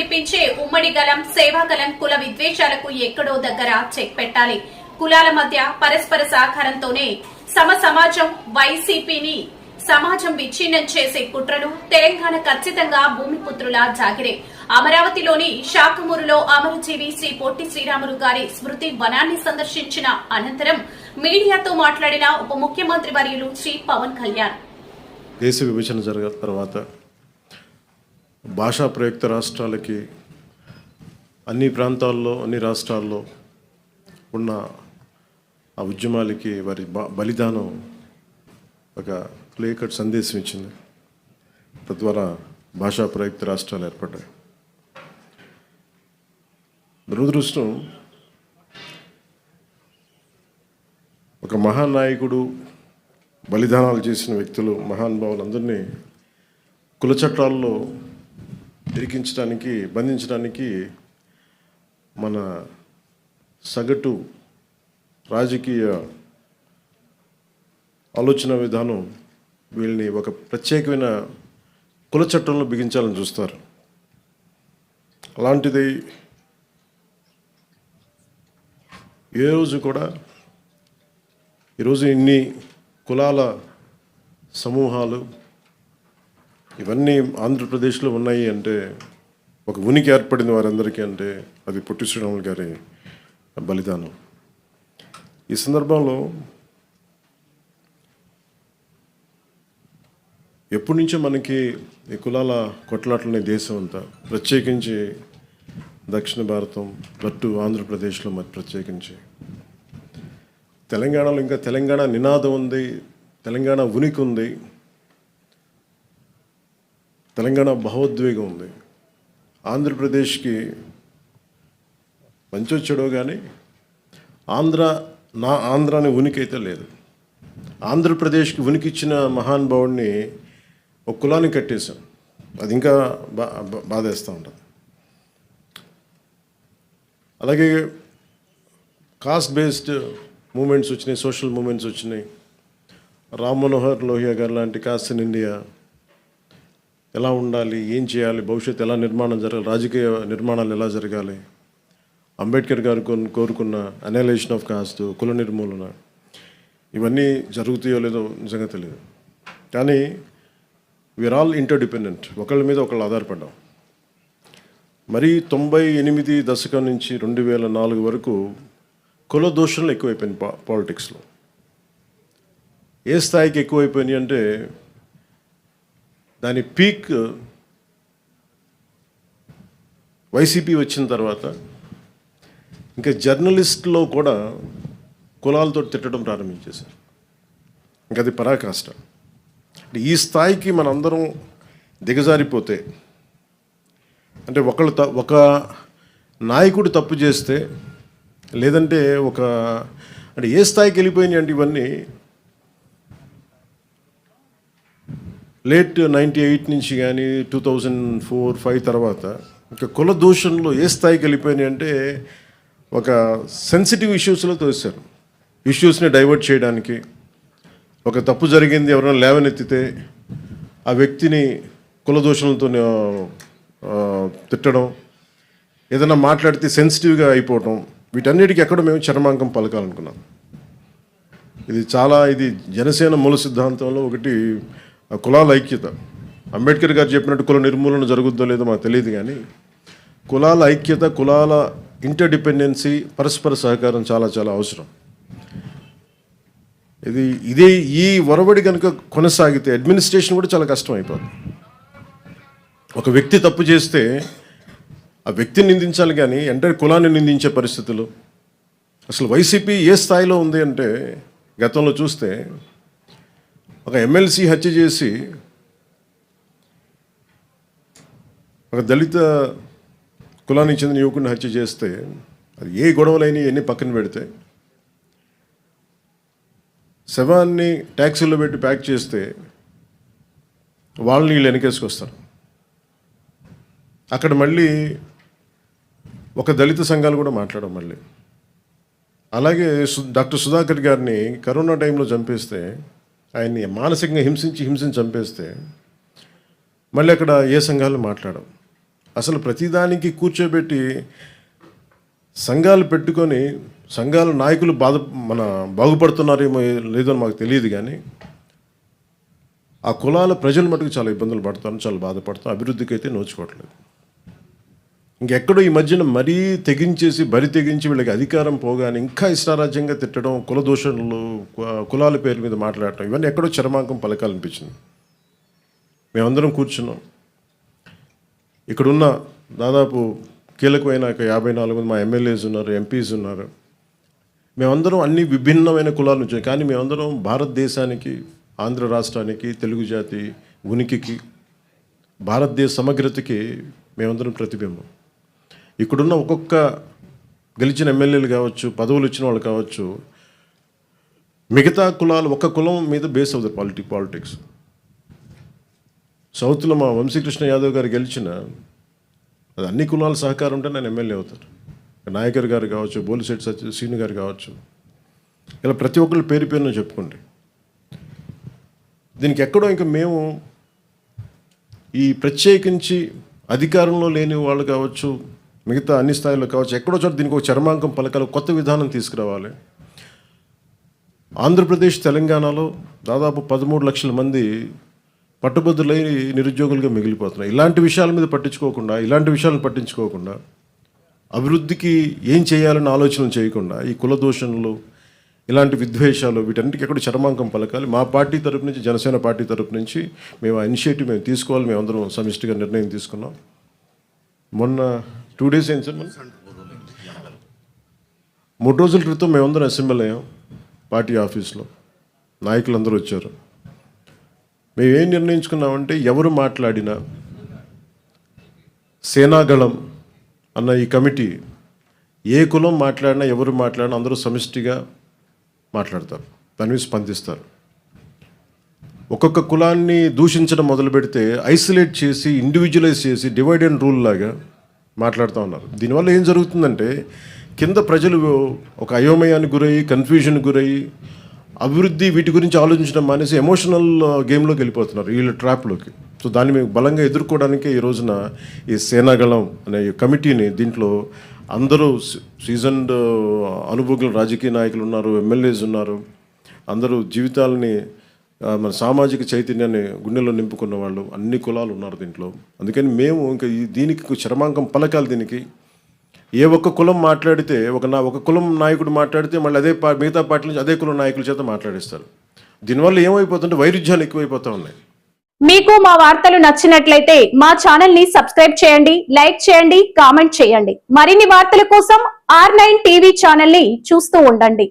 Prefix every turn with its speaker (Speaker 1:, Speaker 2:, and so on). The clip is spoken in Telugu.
Speaker 1: వినిపించే ఉమ్మడి గలం సేవాగలం కుల విద్వేషాలకు ఎక్కడో దగ్గర చెక్ పెట్టాలి. కులాల మధ్య పరస్పర సహకారంతోనే సమాజం వైసీపీని సమాజం విచ్ఛిన్నం చేసే కుట్రలు తెలంగాణ ఖచ్చితంగా భూమిపుత్రుల జాగిరే. అమరావతిలోని శాఖమూరులో అమరజీవి శ్రీ పొట్టి శ్రీరాములు గారి స్మృతి వనాన్ని సందర్శించిన అనంతరం మీడియాతో మాట్లాడిన ఉప ముఖ్యమంత్రి వర్యులు శ్రీ పవన్ కళ్యాణ్,
Speaker 2: దేశ విభజన జరిగిన తర్వాత భాషా ప్రయుక్త రాష్ట్రాలకి అన్ని ప్రాంతాల్లో అన్ని రాష్ట్రాల్లో ఉన్న ఆ ఉద్యమాలకి వారి బలిదానం ఒక క్లియర్ కట్ సందేశం ఇచ్చింది. తద్వారా భాషా ప్రయుక్త రాష్ట్రాలు ఏర్పడ్డాయి. దురదృష్టం, ఒక మహానాయకుడు బలిదానాలు చేసిన వ్యక్తులు మహానుభావులందరినీ కుల చట్టాల్లో ఇరికించడానికి బంధించడానికి మన సగటు రాజకీయ ఆలోచన విధానం వీళ్ళని ఒక ప్రత్యేకమైన కుల చట్టంలో బిగించాలని చూస్తారు. అలాంటిది ఏ రోజు కూడా ఈరోజు ఇన్ని కులాల సమూహాలు ఇవన్నీ ఆంధ్రప్రదేశ్లో ఉన్నాయి అంటే, ఒక ఉనికి ఏర్పడింది వారందరికీ అంటే అది పొట్టి శ్రీరాములు గారి బలిదానం. ఈ సందర్భంలో ఎప్పటి నుంచో మనకి ఈ కులాల కొట్లాటలనే దేశం అంతా, ప్రత్యేకించి దక్షిణ భారతం, అటు ఆంధ్రప్రదేశ్లో మరి ప్రత్యేకించి తెలంగాణలో ఇంకా తెలంగాణ నినాదం ఉంది, తెలంగాణ ఉనికి ఉంది, తెలంగాణ భావోద్వేగం ఉంది. ఆంధ్రప్రదేశ్కి మంచో చెడో కానీ ఆంధ్ర అనే ఉనికి అయితే లేదు. ఆంధ్రప్రదేశ్కి ఉనికి ఇచ్చిన మహానుభావుడిని ఒక కులాన్ని కట్టేశాం. అది ఇంకా బాధేస్తూ ఉంటుంది. అలాగే కాస్ట్ బేస్డ్ మూమెంట్స్ వచ్చినాయి, సోషల్ మూమెంట్స్ వచ్చినాయి. రామ్ మనోహర్ లోహియా గారు లాంటి కాస్ట్ ఇన్ ఇండియా ఎలా ఉండాలి, ఏం చేయాలి, భవిష్యత్తు ఎలా నిర్మాణం జరగాలి, రాజకీయ నిర్మాణాలు ఎలా జరగాలి, అంబేద్కర్ గారు కోరుకున్న అనలైజేషన్ ఆఫ్ కాస్ట్, కుల నిర్మూలన, ఇవన్నీ జరుగుతాయో లేదో నిజంగా తెలియదు. కానీ వీఆర్ ఆల్ ఇంటర్డిపెండెంట్, ఒకళ్ళ మీద ఒకళ్ళు ఆధారపడ్డాం. మరీ 98 దశకం నుంచి 2004 వరకు కుల దూషణలు ఎక్కువైపోయింది పాలిటిక్స్లో. ఏ స్థాయికి ఎక్కువైపోయినాయి అంటే, దాని పీక్ వైసీపీ వచ్చిన తర్వాత ఇంకా జర్నలిస్ట్లో కూడా కులాలతో తిట్టడం ప్రారంభించేశారు. ఇంకా అది పరాకాష్ట. ఈ స్థాయికి మనందరం దిగజారిపోతే, అంటే ఒక నాయకుడు తప్పు చేస్తే, లేదంటే అంటే ఏ స్థాయికి వెళ్ళిపోయినాయి అంటే ఇవన్నీ లేట్ 98 నుంచి కానీ 2004-05 తర్వాత ఇంకా కుల దూషణలో ఏ స్థాయికి వెళ్ళిపోయినాయి అంటే, ఒక సెన్సిటివ్ ఇష్యూస్లో తోసారు. ఇష్యూస్ని డైవర్ట్ చేయడానికి, ఒక తప్పు జరిగింది ఎవరైనా లేవనెత్తితే ఆ వ్యక్తిని కుల దూషణలతో తిట్టడం, ఏదైనా మాట్లాడితే సెన్సిటివ్గా అయిపోవటం, వీటన్నిటికీ ఎక్కడ మేము చరమాంకం పలకాలనుకున్నాం. ఇది జనసేన మూల సిద్ధాంతంలో ఒకటి కులాల ఐక్యత. అంబేద్కర్ గారు చెప్పినట్టు కుల నిర్మూలన జరుగుద్దో లేదో మాకు తెలియదు, కానీ కులాల ఐక్యత, కులాల ఇంటర్డిపెండెన్సీ, పరస్పర సహకారం చాలా చాలా అవసరం. ఇదే ఈ ఒరవడి కనుక కొనసాగితే అడ్మినిస్ట్రేషన్ కూడా చాలా కష్టం అయిపోతుంది. ఒక వ్యక్తి తప్పు చేస్తే ఆ వ్యక్తిని నిందించాలి కానీ ఎంటైర్ కులాన్ని నిందించే పరిస్థితులు. అసలు వైసీపీ ఏ స్థాయిలో ఉంది అంటే, గతంలో చూస్తే ఒక ఎమ్మెల్సీ హత్య చేసి ఒక దళిత కులానికి చెందిన యువకుడిని హత్య చేస్తే, అది ఏ గొడవలైనా ఎన్ని పక్కన పెడితే, శవాన్ని ట్యాక్సీలో పెట్టి ప్యాక్ చేస్తే వాళ్ళని వీళ్ళు వెనకేసుకొస్తారు. అక్కడ మళ్ళీ ఒక దళిత సంఘాలు కూడా మాట్లాడడం మళ్ళీ. అలాగే డాక్టర్ సుధాకర్ గారిని కరోనా టైంలో చంపేస్తే, ఆయన్ని మానసికంగా హింసించి చంపేస్తే మళ్ళీ అక్కడ ఏ సంఘాలు మాట్లాడవు. అసలు ప్రతిదానికి కూర్చోబెట్టి సంఘాలు పెట్టుకొని సంఘాల నాయకులు బాగుపడుతున్నారేమో లేదో మాకు తెలియదు, కానీ ఆ కులాల ప్రజలు మటుకు చాలా ఇబ్బందులు పడతారు, చాలా బాధపడతారు, అభివృద్ధికి అయితే నోచుకోవట్లేదు. ఇంకెక్కడో ఈ మధ్యన మరీ తెగించేసి తెగించి వీళ్ళకి అధికారం పోగానే ఇంకా ఇష్టారాజ్యంగా తిట్టడం, కుల దోషణలు, కులాల పేరు మీద మాట్లాడటం, ఇవన్నీ ఎక్కడో చరమాంకం పలకాలనిపించింది. మేమందరం కూర్చున్నాం. ఇక్కడున్న దాదాపు కీలకమైన 54 మంది మా ఎమ్మెల్యేస్ ఉన్నారు, ఎంపీస్ ఉన్నారు. మేమందరం అన్ని విభిన్నమైన కులాల నుంచి, కానీ మేమందరం భారతదేశానికి, ఆంధ్ర రాష్ట్రానికి, తెలుగు జాతి ఉనికికి, భారతదేశ సమగ్రతకి మేమందరం ప్రతిబింబం. ఇక్కడున్న ఒక్కొక్క గెలిచిన ఎమ్మెల్యేలు కావచ్చు, పదవులు ఇచ్చిన వాళ్ళు కావచ్చు, మిగతా కులాలు ఒక కులం మీద బేస్ అవుతారు పాలిటిక్స్. సౌత్లో మా వంశీకృష్ణ యాదవ్ గారు గెలిచిన, అది అన్ని కులాల సహకారం ఉంటే నేను ఎమ్మెల్యే అవుతారు. నాయకర్ గారు కావచ్చు, బోలిశెట్టి శ్రీను గారు కావచ్చు, ఇలా ప్రతి ఒక్కళ్ళు పేరు పేరున చెప్పుకోండి. దీనికి ఎక్కడో ఇంకా మేము ఈ ప్రత్యేకించి అధికారంలో లేని వాళ్ళు కావచ్చు, మిగతా అన్ని స్థాయిలో కావచ్చు, ఎక్కడో చోట దీనికి ఒక చర్మాంకం పలకాలి, కొత్త విధానం తీసుకురావాలి. ఆంధ్రప్రదేశ్, తెలంగాణలో దాదాపు 13 లక్షల మంది పట్టుబద్దులై నిరుద్యోగులుగా మిగిలిపోతున్నారు. ఇలాంటి విషయాల మీద ఇలాంటి విషయాలను పట్టించుకోకుండా, అభివృద్ధికి ఏం చేయాలని ఆలోచన చేయకుండా, ఈ కుల దూషణలు, ఇలాంటి విద్వేషాలు, వీటన్నిటికీ ఎక్కడ చరమాంకం పలకాలి. మా పార్టీ తరపు నుంచి, జనసేన పార్టీ తరపు నుంచి మేము ఆ ఇనిషియేటివ్ తీసుకోవాలి. మేమందరం సమిష్టిగా నిర్ణయం తీసుకున్నాం. మొన్న 2 days అయింది సార్, 3 రోజుల క్రితం మేమందరం అసెంబ్లీ అయ్యాం. పార్టీ ఆఫీస్లో నాయకులందరూ వచ్చారు. మేమేం నిర్ణయించుకున్నామంటే, ఎవరు మాట్లాడినా సేనాగళం అన్న ఈ కమిటీ ఏ కులం మాట్లాడినా, ఎవరు మాట్లాడినా అందరూ సమిష్టిగా మాట్లాడతారు, దాని మీద స్పందిస్తారు. ఒక్కొక్క కులాన్ని దూషించడం మొదలు పెడితే ఐసోలేట్ చేసి, ఇండివిజువలైజ్ చేసి, డివైడ్ అండ్ రూల్ లాగా మాట్లాడుతూ ఉన్నారు. దీనివల్ల ఏం జరుగుతుందంటే, కింద ప్రజలు ఒక అయోమయానికి గురయ్యి, కన్ఫ్యూజన్కి గురయ్యి, అభివృద్ధి వీటి గురించి ఆలోచించడం మానేసి ఎమోషనల్ గేమ్లోకి వెళ్ళిపోతున్నారు, వీళ్ళ ట్రాప్లోకి. సో దాన్ని మేము బలంగా ఎదుర్కోవడానికే ఈ రోజున ఈ సేనాగళం అనే కమిటీని, దీంట్లో అందరూ సీజన్డ్ అనుభవజ్ఞులు, రాజకీయ నాయకులు ఉన్నారు, ఎమ్మెల్యేస్ ఉన్నారు, అందరూ జీవితాలని, మన సామాజిక చైతన్యాన్ని గుండెల్లో నింపుకున్న వాళ్ళు, అన్ని కులాలు ఉన్నారు దీంట్లో. అందుకని మేము ఇంకా దీనికి చరమాంకం పలకాలి. దీనికి ఏ ఒక్క కులం మాట్లాడితే, ఒక కులం నాయకుడు మాట్లాడితే మళ్ళీ అదే మిగతా పార్టీ నుంచి అదే కులం నాయకుల చేత మాట్లాడిస్తారు. దీనివల్ల ఏమైపోతుంటే వైరుధ్యాలు ఎక్కువైపోతూ ఉన్నాయి.
Speaker 3: మీకు మా వార్తలు నచ్చినట్లయితే మా ఛానల్ ని సబ్స్క్రైబ్ చేయండి, లైక్ చేయండి, కామెంట్ చేయండి. మరిన్ని వార్తల కోసం R9 టీవీ ఛానల్ ని చూస్తూ ఉండండి.